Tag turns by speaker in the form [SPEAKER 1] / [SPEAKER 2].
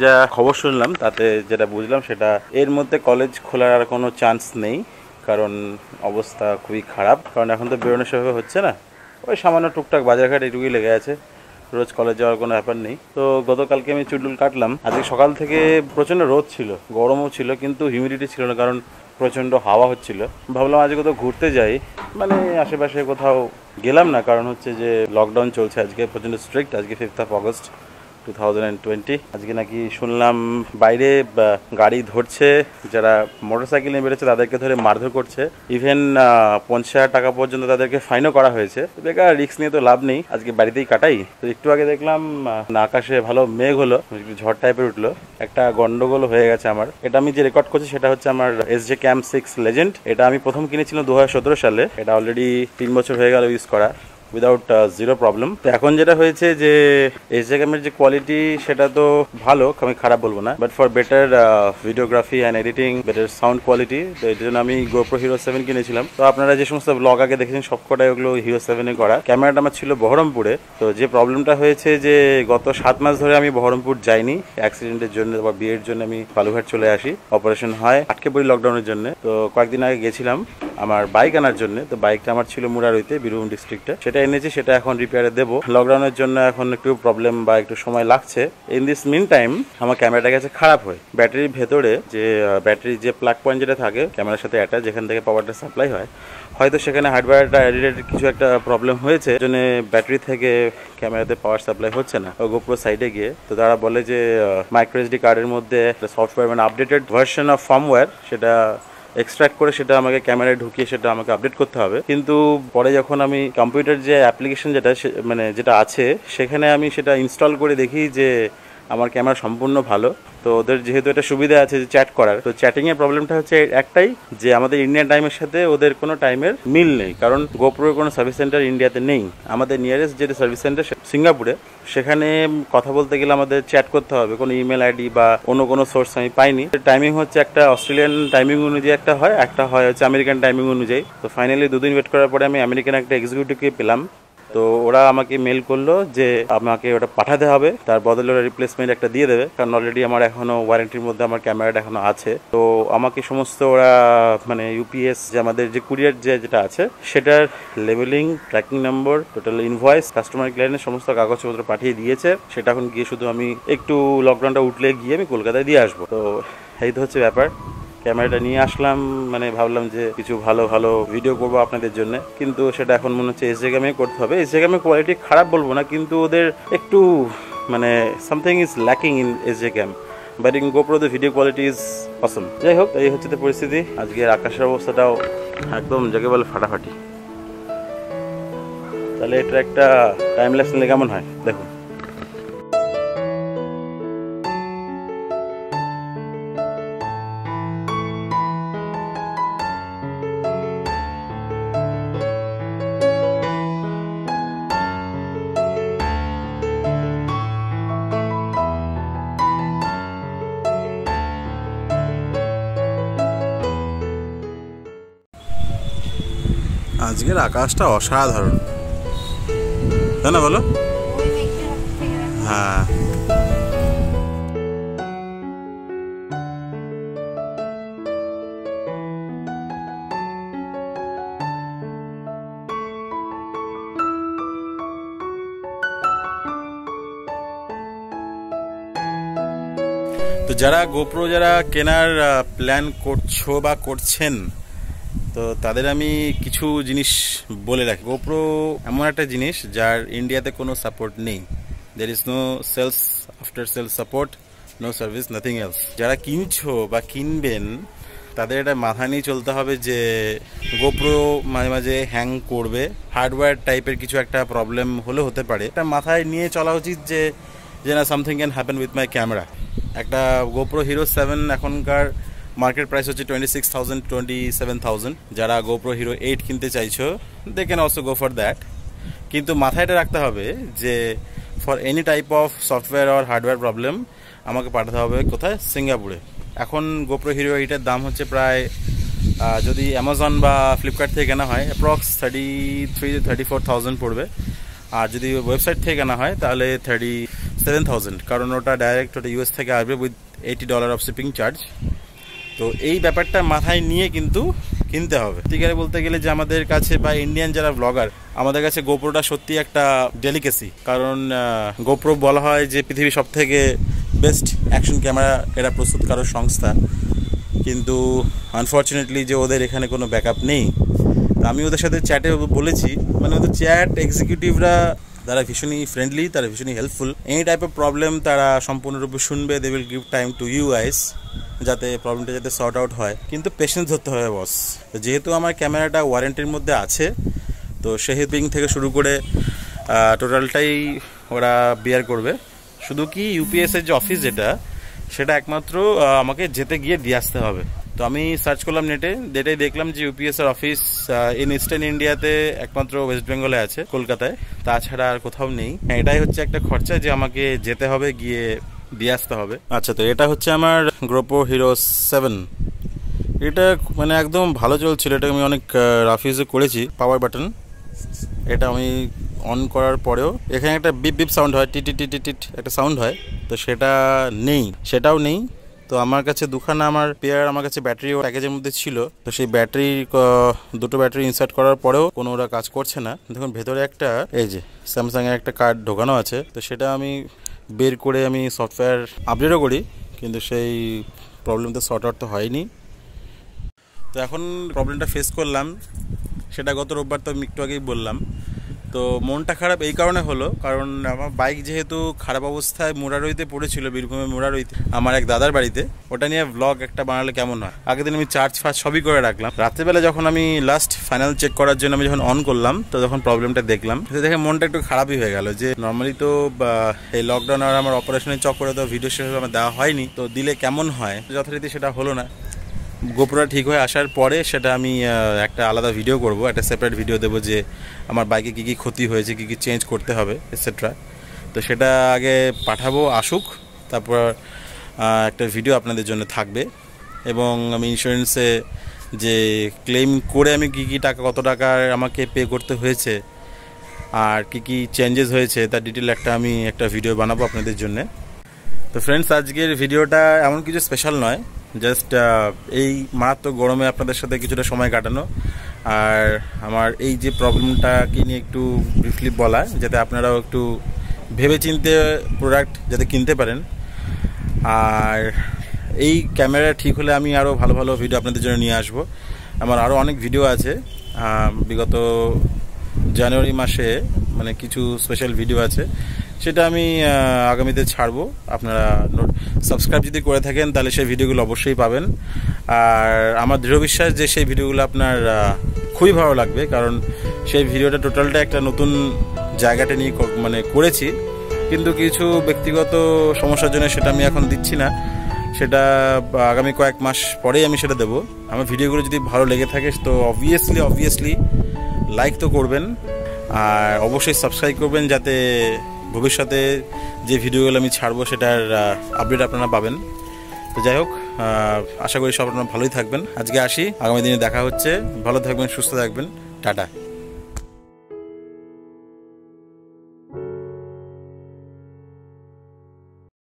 [SPEAKER 1] যা খবর শুনলাম তাতে যেটা বুঝলাম সেটা এর মধ্যে কলেজ খোলার আর কোনো চান্স নেই, কারণ অবস্থা খুবই খারাপ। কারণ এখন তো বেরোনো সেভাবে হচ্ছে না, ওই সামান্য টুকটাক বাজারঘাট এটুকুই লেগে আছে, রোজ কলেজ যাওয়ার কোনো ব্যাপার নেই। তো গতকালকে আমি চুলটুল কাটলাম। আজকে সকাল থেকে প্রচণ্ড রোদ ছিল, গরমও ছিল, কিন্তু হিউমিডিটি ছিল না, কারণ প্রচণ্ড হাওয়া হচ্ছিল। ভাবলাম আজকে কোথাও ঘুরতে যাই, মানে আশেপাশে কোথাও গেলাম না, কারণ হচ্ছে যে লকডাউন চলছে আজকে, প্রচণ্ড স্ট্রিক্ট। আজকে 5 অগস্ট 2020। আজকে নাকি শুনলাম বাইরে গাড়ি ধরছে, যারা মোটরসাইকেল নিয়ে বেরোচ্ছে তাদেরকে ধরে মারধর করছে, ইভেন 50,000 টাকা পর্যন্ত তাদেরকে ফাইনও করা হয়েছে। বেকার রিস্ক নিয়ে তো লাভ নেই, আজকে বাড়িতেই কাটাই। তো একটু আগে দেখলাম আকাশে ভালো মেঘ হলো, ঝড় টাইপের উঠলো, একটা গন্ডগোল হয়ে গেছে আমার। এটা আমি যে রেকর্ড করছি সেটা হচ্ছে আমার SJ Cam 6 লেজেন্ড। এটা আমি প্রথম কিনেছিলাম 2017 সালে। এটা অলরেডি 3 বছর হয়ে গেল ইউজ করা, উইদাউট জিরো প্রবলেম। তো এখন যেটা হয়েছে যে SJ Cam-এর যে কোয়ালিটি সেটা তো ভালো, আমি খারাপ বলবো না, but for better videography and editing, better sound quality, তো এই জন্য আমি GoPro Hero 7 কিনেছিলাম। তো আপনারা যে সমস্ত ব্লগ আগে দেখেছেন সবকটাই ওগুলো Hero 7-এ করা। ক্যামেরাটা আমার ছিল বহরমপুরে। তো যে প্রবলেমটা হয়েছে যে গত 7 মাস ধরে আমি বহরমপুর যাইনি, অ্যাক্সিডেন্টের জন্য বা বিয়ের জন্য আমি বালুঘাট চলে আসি, অপারেশন হয়, আটকে পড়ি লকডাউনের জন্য। তো কয়েকদিন আগে গেছিলাম আমার বাইক আনার জন্য। তো বাইকটা আমার ছিল মুরারইতে, বীরভূম ডিস্ট্রিক্টে, সেটা এনেছি, সেটা এখন রিপেয়ারে দেবো। লকডাউনের জন্য এখন একটু প্রবলেম বা একটু সময় লাগছে। ইন দিস মিন টাইম আমার ক্যামেরাটা গেছে খারাপ হয়ে। ব্যাটারির ভেতরে যে ব্যাটারির যে প্লাগ পয়েন্ট যেটা থাকে ক্যামেরার সাথে অ্যাটাচ, যেখান থেকে পাওয়ারটা সাপ্লাই হয়, হয়তো সেখানে হার্ডওয়্যারটা রিলেটেড কিছু একটা প্রবলেম হয়েছে, এই জন্য ব্যাটারি থেকে ক্যামেরাতে পাওয়ার সাপ্লাই হচ্ছে না GoPro সাইডে গিয়ে। তো তারা বলে যে মাইক্রো SD কার্ডের মধ্যে সফটওয়্যার, মানে আপডেটেড ভার্সন অফ ফার্মওয়্যার, সেটা এক্সট্রাক্ট করে সেটা আমাকে ক্যামেরায় ঢুকিয়ে সেটা আমাকে আপডেট করতে হবে। কিন্তু পরে যখন আমি কম্পিউটার যে অ্যাপ্লিকেশন যেটা মানে যেটা আছে সেখানে আমি সেটা ইনস্টল করে দেখি যে আমার ক্যামেরা সম্পূর্ণ ভালো। তো ওদের যেহেতু এটা সুবিধা আছে যে চ্যাট করার, তো চ্যাটিংয়ের প্রবলেমটা হচ্ছে একটাই, যে আমাদের ইন্ডিয়ান টাইমের সাথে ওদের কোনো টাইমের মিল নেই, কারণ GoPro-র কোনো সার্ভিস সেন্টার ইন্ডিয়াতে নেই। আমাদের নিয়ারেস্ট যেটা সার্ভিস সেন্টার সিঙ্গাপুরে, সেখানে কথা বলতে গেলে আমাদের চ্যাট করতে হবে, কোনো ইমেল আইডি বা অন্য কোনো সোর্স আমি পাইনি। টাইমিং হচ্ছে একটা অস্ট্রেলিয়ান টাইমিং অনুযায়ী একটা হয় হচ্ছে আমেরিকান টাইমিং অনুযায়ী। তো ফাইনালি 2 দিন ওয়েট করার পরে আমি আমেরিকান একটা এক্সিকিউটিভকে পেলাম। তো ওরা আমাকে মেল করলো যে আমাকে ওটা পাঠাতে হবে, তার বদলে ওরা রিপ্লেসমেন্ট একটা দিয়ে দেবে, কারণ অলরেডি আমার এখনো ওয়ারেন্টির মধ্যে আমার ক্যামেরাটা এখনো আছে। তো আমাকে সমস্ত ওরা মানে UPS যে আমাদের যে কুরিয়ার যেটা আছে সেটার labelling, tracking number, total invoice, customer clearance সমস্ত কাগজপত্র পাঠিয়ে দিয়েছে। সেটা এখন গিয়ে শুধু আমি একটু লকডাউনটা উঠলে গিয়ে আমি কলকাতায় দিয়ে আসবো। তো এই তো হচ্ছে ব্যাপার। ক্যামেরাটা নিয়ে আসলাম, মানে ভাবলাম যে কিছু ভালো ভালো ভিডিও করবো আপনাদের জন্য, কিন্তু সেটা এখন মনে হচ্ছে SJ Cam-এ করতে হবে। SJ Cam-এর কোয়ালিটি খারাপ বলবো না, কিন্তু ওদের একটু মানে something is lacking in SJ Cam, but in GoPro the video quality is awesome. যাই হোক, এই হচ্ছে তো পরিস্থিতি। আজকের আকাশের অবস্থাটাও একদম যাকে বলে ফাটাফাটি। তাহলে এটা একটা টাইম ল্যাপস নিলে কেমন হয় দেখুন। আজকের আকাশটা অসাধারণ, তাই না বলো? হ্যাঁ, তো যারা GoPro যারা কেনার প্ল্যান করছো বা করছেন, তো তাদের আমি কিছু জিনিস বলে রাখি। GoPro এমন একটা জিনিস যার ইন্ডিয়াতে কোনো সাপোর্ট নেই। There is no sales, after sales support, no service, nothing else. যারা কিনছো বা কিনবেন তাদের এটা মাথা নিয়ে চলতে হবে যে GoPro মাঝে মাঝে হ্যাং করবে, হার্ডওয়্যার টাইপের কিছু একটা প্রবলেম হলে হতে পারে। এটা মাথায় নিয়ে চলা উচিত যে না, something can happen with my camera. একটা GoPro Hero 7 এখনকার মার্কেট প্রাইস হচ্ছে 26,000 27,000। যারা GoPro Hero 8 কিনতে চাইছো, they can also go for that. কিন্তু মাথায় এটা রাখতে হবে যে for any type of software আর হার্ডওয়্যার প্রবলেম আমাকে পাঠাতে হবে কোথায়? সিঙ্গাপুরে। এখন GoPro Hero 8-এর দাম হচ্ছে প্রায়, যদি অ্যামাজন বা ফ্লিপকার্ট থেকে কেনা হয়, অ্যাপ্রক্স 33-34,000 পড়বে। আর যদি ওয়েবসাইট থেকে কেনা হয় তাহলে 7,000, কারণ ওটা ডাইরেক্ট ওটা ইউএস থেকে আসবে উইথ $80 অফ শিপিং চার্জ। তো এই ব্যাপারটা মাথায় নিয়ে কিন্তু কিনতে হবে। সত্যিকারে বলতে গেলে যে আমাদের কাছে বা ইন্ডিয়ান যারা ব্লগার, আমাদের কাছে গোপ্রোটা সত্যি একটা ডেলিকেসি, কারণ গোপ্রো বলা হয় যে পৃথিবীর সব থেকে বেস্ট অ্যাকশন ক্যামেরা এরা প্রস্তুতকারক সংস্থা, কিন্তু আনফর্চুনেটলি যে ওদের এখানে কোনো ব্যাকআপ নেই। আমি ওদের সাথে চ্যাটে বলেছি, মানে ওদের চ্যাট এক্সিকিউটিভরা তারা ভীষণই ফ্রেন্ডলি, তারা ভীষণই helpful. Any type of problem তারা সম্পূর্ণরূপে শুনবে, they will give time to you guys, যাতে প্রবলেমটা যাতে সর্ট আউট হয়। কিন্তু পেশেন্স ধরতে হবে বস। তো যেহেতু আমার ক্যামেরাটা ওয়ারেন্টির মধ্যে আছে, তো শেহিপিং থেকে শুরু করে টোটালটাই ওরা বিয়ার করবে। শুধু কি ইউপিএসের যে অফিস সেটা একমাত্র আমাকে যেতে গিয়ে দিয়ে আসতে হবে। তো আমি সার্চ করলাম নেটে, যেটাই দেখলাম যে ইউপিএস এর অফিস ইন ইস্টার্ন ইন্ডিয়াতে একমাত্র ওয়েস্ট বেঙ্গলে আছে, কলকাতায়, তাছাড়া আর কোথাও নেই। এটাই হচ্ছে একটা খরচা যে আমাকে যেতে হবে, গিয়ে দিয়ে আসতে হবে। আচ্ছা, তো এটা হচ্ছে আমার GoPro Hero 7। এটা মানে একদম ভালো চলছিল, এটা আমি অনেক রাফ ইউজে করেছি। পাওয়ার বাটন, এটা আমি অন করার পরেও এখানে একটা বিপ বিপ সাউন্ড হয়, টিট টিট টিট একটা সাউন্ড হয়, তো সেটাও নেই। তো আমার কাছে দুখানা আমার পেয়ার, আমার কাছে ব্যাটারিও প্যাকেজের মধ্যে ছিল, তো সেই দুটো ব্যাটারি ইনসার্ট করার পরেও কোনো ওরা কাজ করছে না। দেখুন ভেতরে একটা এই যে স্যামসাং এর একটা কার্ড ঢোকানো আছে, তো সেটা আমি বের করে আমি সফটওয়্যার আপডেটও করি, কিন্তু সেই প্রবলেমটা সর্ট আউট তো হয়নি। তো এখন প্রবলেমটা ফেস করলাম, সেটা গত রোববার তো আমি একটু আগেই বললাম। তো মনটা খারাপ এই কারণে হলো, কারণ আমার বাইক যেহেতু খারাপ অবস্থায় মুরারইতে পড়েছিল, বীরভূমে মুরারইতে আমার এক দাদার বাড়িতে, ওটা নিয়ে ব্লগ একটা বানালে কেমন হয়। আগের দিন আমি চার্জ ফার্জ সবই করে রাখলাম। রাত্রেবেলা যখন আমি লাস্ট ফাইনাল চেক করার জন্য আমি যখন অন করলাম, তো যখন প্রবলেমটা দেখলাম, দেখে মনটা একটু খারাপই হয়ে গেল। যে নর্মালি তো এই লকডাউন আর আমার অপারেশনের চক্করে তো ভিডিও সেভাবে আমার দেওয়া হয়নি, তো দিলে কেমন হয়, যথারীতি সেটা হলো না। গোপ্রোটা ঠিক হয়ে আসার পরে সেটা আমি একটা আলাদা ভিডিও করব, একটা সেপারেট ভিডিও দেবো যে আমার বাইকে কী কী ক্ষতি হয়েছে, কী কী চেঞ্জ করতে হবে এটসেট্রা। তো সেটা আগে পাঠাবো, আসুক, তারপর একটা ভিডিও আপনাদের জন্য থাকবে। এবং আমি ইন্স্যুরেন্সে যে ক্লেম করে আমি কত টাকা আমাকে পে করতে হয়েছে আর কি চেঞ্জেস হয়েছে তার ডিটেল আমি একটা ভিডিও বানাবো আপনাদের জন্য। তো ফ্রেন্ডস, আজকের ভিডিওটা এমন কিছু স্পেশাল নয়, জাস্ট এই মারাত্মক গরমে আপনাদের সাথে কিছুটা সময় কাটানো, আর আমার এই যে প্রবলেমটাকে নিয়ে একটু ব্রিফলি বলা, যাতে আপনারাও একটু ভেবেচিন্তে প্রোডাক্ট যাতে কিনতে পারেন। আর এই ক্যামেরা ঠিক হলে আমি আরও ভালো ভালো ভিডিও আপনাদের জন্য নিয়ে আসবো। আমার আরও অনেক ভিডিও আছে, বিগত জানুয়ারি মাসে মানে কিছু স্পেশাল ভিডিও আছে, সেটা আমি আগামীতে ছাড়বো। আপনারা সাবস্ক্রাইব যদি করে থাকেন তাহলে সেই ভিডিওগুলো অবশ্যই পাবেন। আর আমার দৃঢ় বিশ্বাস যে সেই ভিডিওগুলো আপনার খুবই ভালো লাগবে, কারণ সেই ভিডিওটা টোটালটা একটা নতুন জায়গাটা নিয়ে মানে করেছি, কিন্তু কিছু ব্যক্তিগত সমস্যার জন্য সেটা আমি এখন দিচ্ছি না, সেটা আগামী কয়েক মাস পরেই আমি সেটা দেবো। আমার ভিডিওগুলো যদি ভালো লেগে থাকে তো অবভিয়াসলি লাইক তো করবেন, আর অবশ্যই সাবস্ক্রাইব করবেন, যাতে ভবিষ্যতে যে ভিডিওগুলো আমি ছাড়বো সেটার আপডেট আপনারা পাবেন। তো যাই হোক, আশা করি সব আপনারা ভালোই থাকবেন। আজকে আসি, আগামী দিনে দেখা হচ্ছে। ভালো থাকবেন, সুস্থ থাকবেন, টাটা।